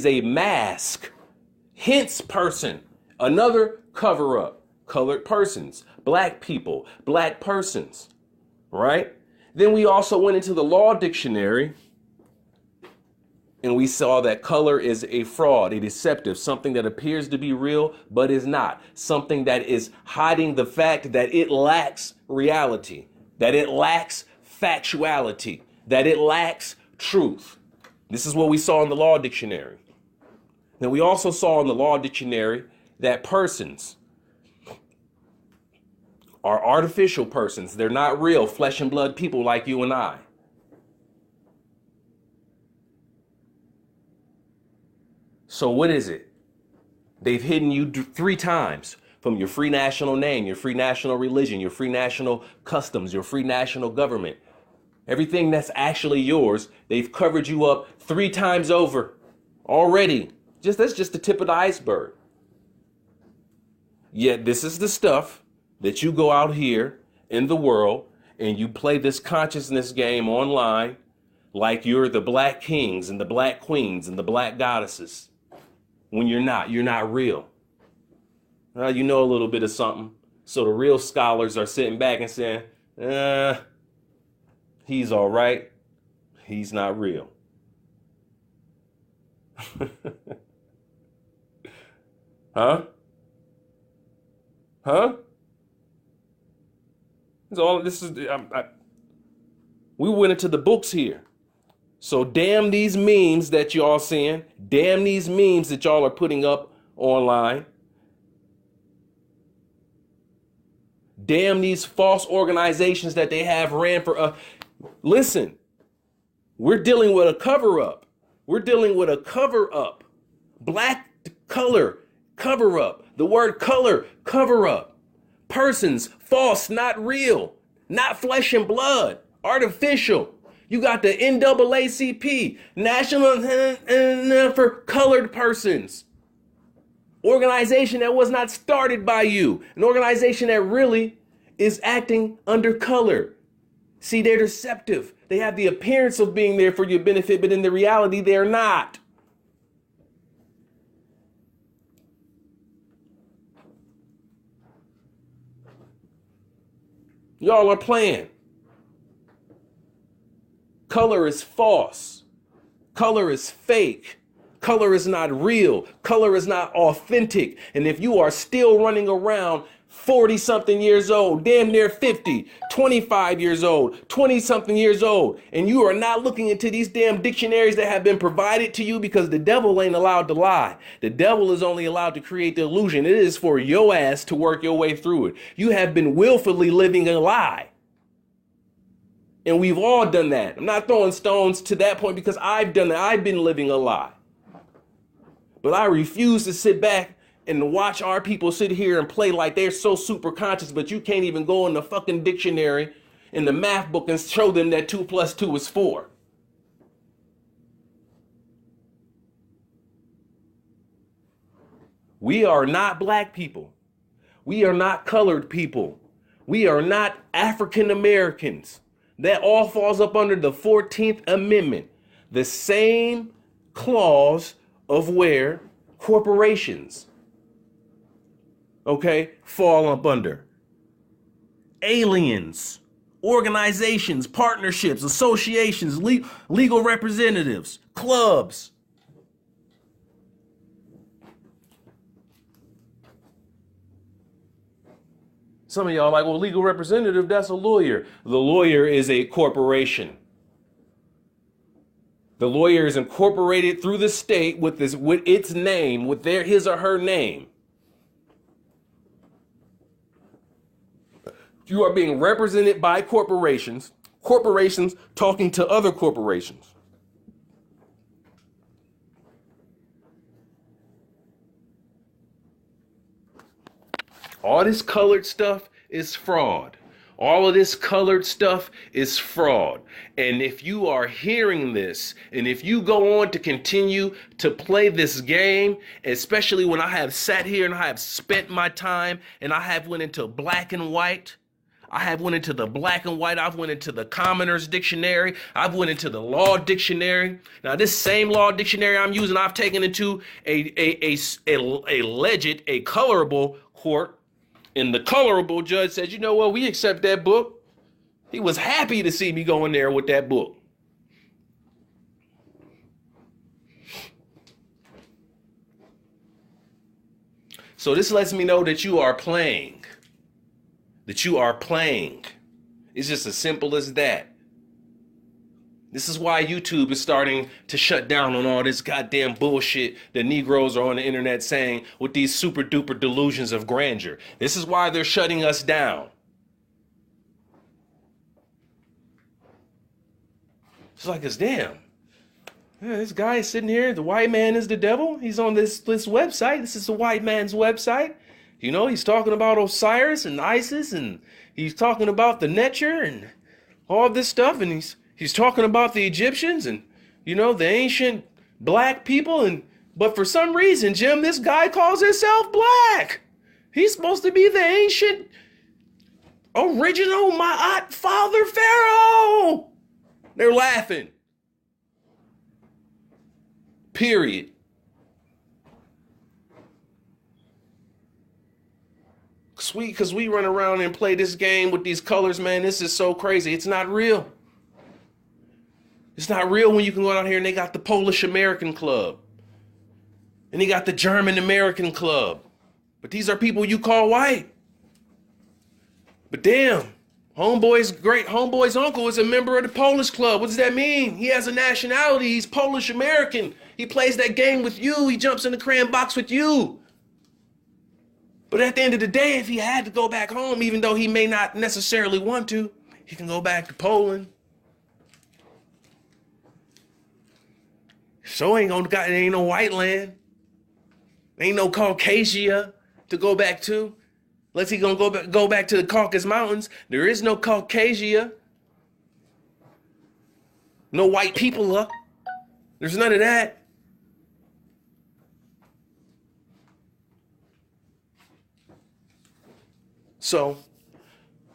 a mask, hence person, another cover up, colored persons, black people, black persons, right? Then we also went into the law dictionary and we saw that color is a fraud, a deceptive, something that appears to be real, but is not, something that is hiding the fact that it lacks reality, that it lacks factuality, that it lacks truth. This is what we saw in the law dictionary. Now, we also saw in the law dictionary that persons are artificial persons. They're not real flesh and blood people like you and I. So what is it? They've hidden you 3 times from your free national name, your free national religion, your free national customs, your free national government. Everything that's actually yours, they've covered you up 3 times over already. That's just the tip of the iceberg. Yet this is the stuff that you go out here in the world and you play this consciousness game online like you're the black kings and the black queens and the black goddesses. When you're not real. You know a little bit of something. So the real scholars are sitting back and saying, he's all right. He's not real. Huh? We went into the books here. So damn these memes that y'all seeing. Damn these memes that y'all are putting up online. Damn these false organizations that they have ran for. Listen, we're dealing with a cover up. We're dealing with a cover up. Black color, cover up. The word color, cover up. Persons, false, not real. Not flesh and blood. Artificial. You got the NAACP, National for Colored Persons. Organization that was not started by you. An organization that really is acting under color. See, they're deceptive. They have the appearance of being there for your benefit, but in the reality, they're not. Y'all are playing. Color is false. Color is fake. Color is not real. Color is not authentic. And if you are still running around 40 something years old, damn near 50, 25 years old, 20 something years old, and you are not looking into these damn dictionaries that have been provided to you, because the devil ain't allowed to lie. The devil is only allowed to create the illusion. It is for your ass to work your way through it. You have been willfully living a lie. And we've all done that. I'm not throwing stones to that point because I've done that. I've been living a lie. But I refuse to sit back and watch our people sit here and play like they're so super conscious, but you can't even go in the fucking dictionary in the math book and show them that 2 + 2 is 4. We are not black people. We are not colored people. We are not African Americans. That all falls up under the 14th Amendment. The same clause of where corporations, fall up under. Aliens, organizations, partnerships, associations, legal representatives, clubs. Some of y'all are like, well, legal representative, that's a lawyer. The lawyer is a corporation. The lawyer is incorporated through the state with its name, with his or her name. You are being represented by corporations, corporations talking to other corporations. All this colored stuff is fraud. All of this colored stuff is fraud. And if you are hearing this, and if you go on to continue to play this game, especially when I have sat here and I have spent my time and I have went into black and white, I have went into the black and white. I've went into the commoner's dictionary. I've went into the law dictionary. Now, this same law dictionary I'm using, I've taken into a colorable court. And the colorable judge said, you know what, we accept that book. He was happy to see me go in there with that book. So this lets me know that you are playing. That you are playing. It's just as simple as that. This is why YouTube is starting to shut down on all this goddamn bullshit that Negroes are on the internet saying with these super duper delusions of grandeur. This is why they're shutting us down. It's like, it's damn. Yeah, this guy is sitting here. The white man is the devil. He's on this website. This is the white man's website. You know, he's talking about Osiris and Isis, and he's talking about the Netcher and all this stuff, and he's talking about the Egyptians and, you know, the ancient black people. But for some reason, Jim, this guy calls himself black. He's supposed to be the ancient original Ma'at father pharaoh. They're laughing. Period. Because we run around and play this game with these colors, man. This is so crazy. It's not real. It's not real when you can go out here and they got the Polish American Club. And they got the German American Club. But these are people you call white. But damn, homeboy's uncle is a member of the Polish Club. What does that mean? He has a nationality. He's Polish American. He plays that game with you. He jumps in the crayon box with you. But at the end of the day, if he had to go back home, even though he may not necessarily want to, he can go back to Poland. So ain't no white land. Ain't no Caucasia to go back to. Unless he gonna go back to the Caucasus Mountains. There is no Caucasia. No white people. There's none of that. So,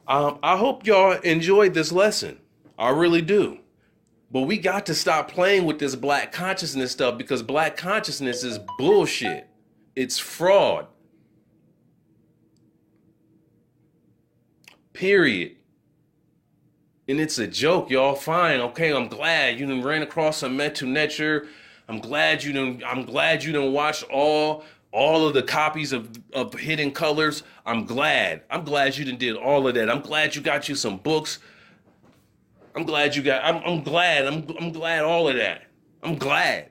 I hope y'all enjoyed this lesson. I really do. But we got to stop playing with this black consciousness stuff, because black consciousness is bullshit. It's fraud. Period. And it's a joke, y'all. Fine. Okay, I'm glad you done ran across a Metu Netcher. I'm glad you done watched all of the copies of Hidden Colors. I'm glad you done did all of that. I'm glad you got you some books. I'm glad all of that. I'm glad.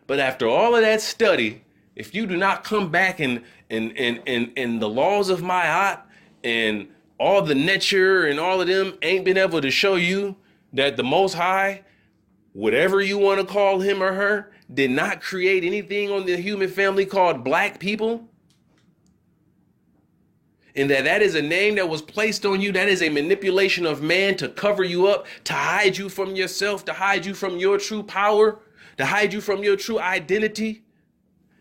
But after all of that study, if you do not come back in the laws of Ma'at and all the Netcher and all of them ain't been able to show you that the Most High, whatever you want to call him or her, did not create anything on the human family called black people, and that is a name that was placed on you, that is a manipulation of man to cover you up, to hide you from yourself, to hide you from your true power, to hide you from your true identity.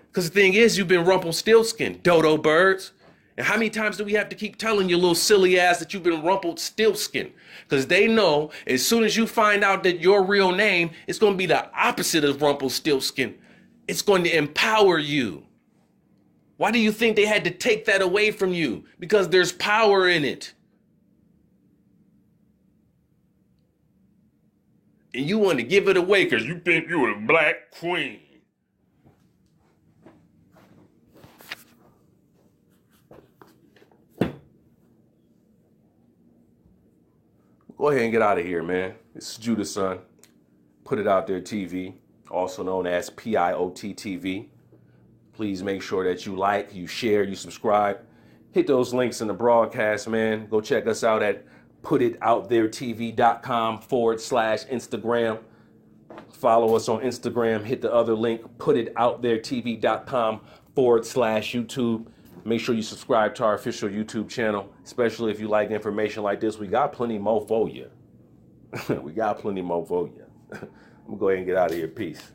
Because the thing is, you've been Rumpelstiltskin, dodo birds. And how many times do we have to keep telling your little silly ass that you've been Rumpelstiltskin? Because they know as soon as you find out that your real name is going to be the opposite of Rumpelstiltskin, it's going to empower you. Why do you think they had to take that away from you? Because there's power in it. And you want to give it away because you think you're a black queen. Go ahead and get out of here, man. This is JudahSon. Put It Out There TV, also known as PIOT TV. Please make sure that you like, you share, you subscribe. Hit those links in the broadcast, man. Go check us out at putitouttheretv.com/Instagram. Follow us on Instagram. Hit the other link, putitouttheretv.com/YouTube. Make sure you subscribe to our official YouTube channel, especially if you like information like this. We got plenty more for you. We got plenty more for you. I'm going to go ahead and get out of here. Peace.